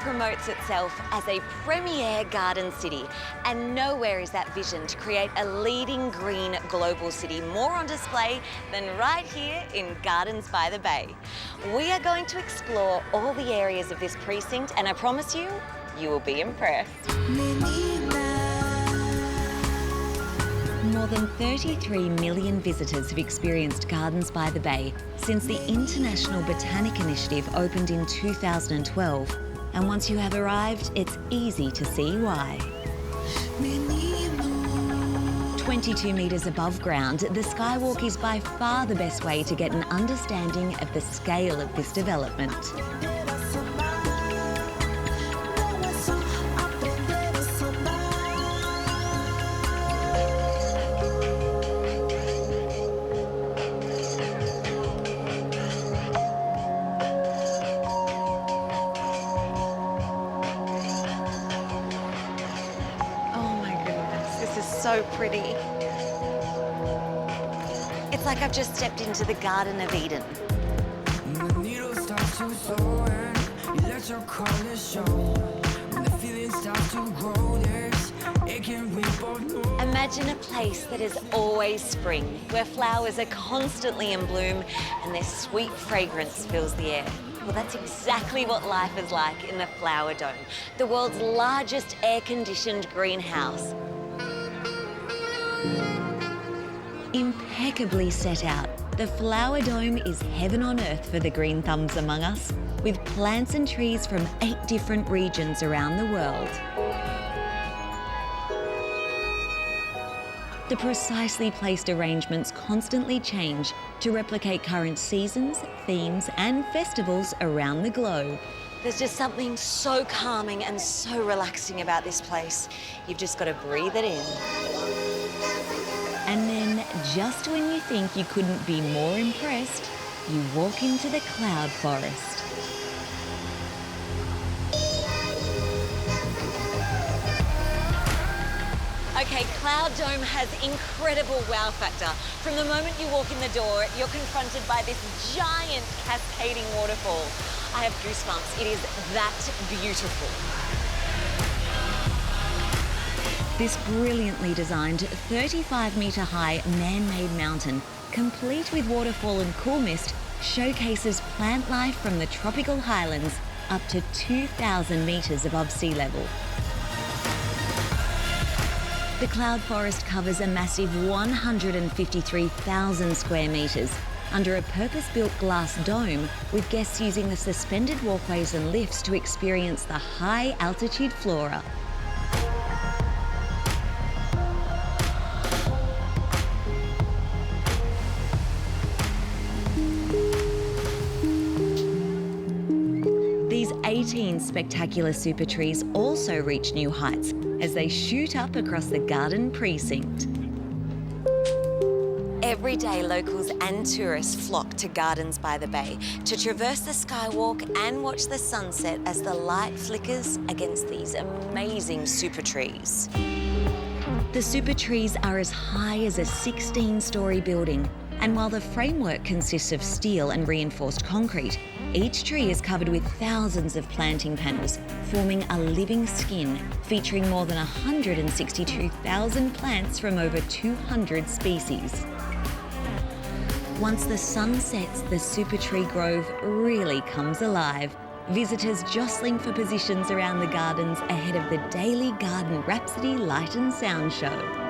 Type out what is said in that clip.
promotes itself as a premier garden city, and nowhere is that vision to create a leading green global city more on display than right here in Gardens by the Bay. We are going to explore all the areas of this precinct, and I promise you, you will be impressed. More than 33 million visitors have experienced Gardens by the Bay since the International Botanic Initiative opened in 2012. And once you have arrived, it's easy to see why. 22 metres above ground, the Skywalk is by far the best way to get an understanding of the scale of this development. So pretty. It's like I've just stepped into the Garden of Eden. Imagine a place that is always spring, where flowers are constantly in bloom and their sweet fragrance fills the air. Well, that's exactly what life is like in the Flower Dome, the world's largest air-conditioned greenhouse. Impeccably set out, the Flower Dome is heaven on earth for the green thumbs among us, with plants and trees from 8 different regions around the world. The precisely placed arrangements constantly change to replicate current seasons, themes, and festivals around the globe. There's just something so calming and so relaxing about this place. You've just got to breathe it in. And then, just when you think you couldn't be more impressed, you walk into the cloud forest. Okay, Cloud Dome has incredible wow factor. From the moment you walk in the door, you're confronted by this giant cascading waterfall. I have goosebumps. It is that beautiful. This brilliantly designed 35-metre high man-made mountain, complete with waterfall and cool mist, showcases plant life from the tropical highlands up to 2,000 metres above sea level. The cloud forest covers a massive 153,000 square metres under a purpose-built glass dome, with guests using the suspended walkways and lifts to experience the high-altitude flora. These 18 spectacular super trees also reach new heights as they shoot up across the garden precinct. Every day, locals and tourists flock to Gardens by the Bay to traverse the Skywalk and watch the sunset as the light flickers against these amazing super trees. The super trees are as high as a 16-storey building, and while the framework consists of steel and reinforced concrete, each tree is covered with thousands of planting panels, forming a living skin featuring more than 162,000 plants from over 200 species. Once the sun sets, the super tree grove really comes alive. Visitors jostling for positions around the gardens ahead of the daily Garden Rhapsody light and sound show.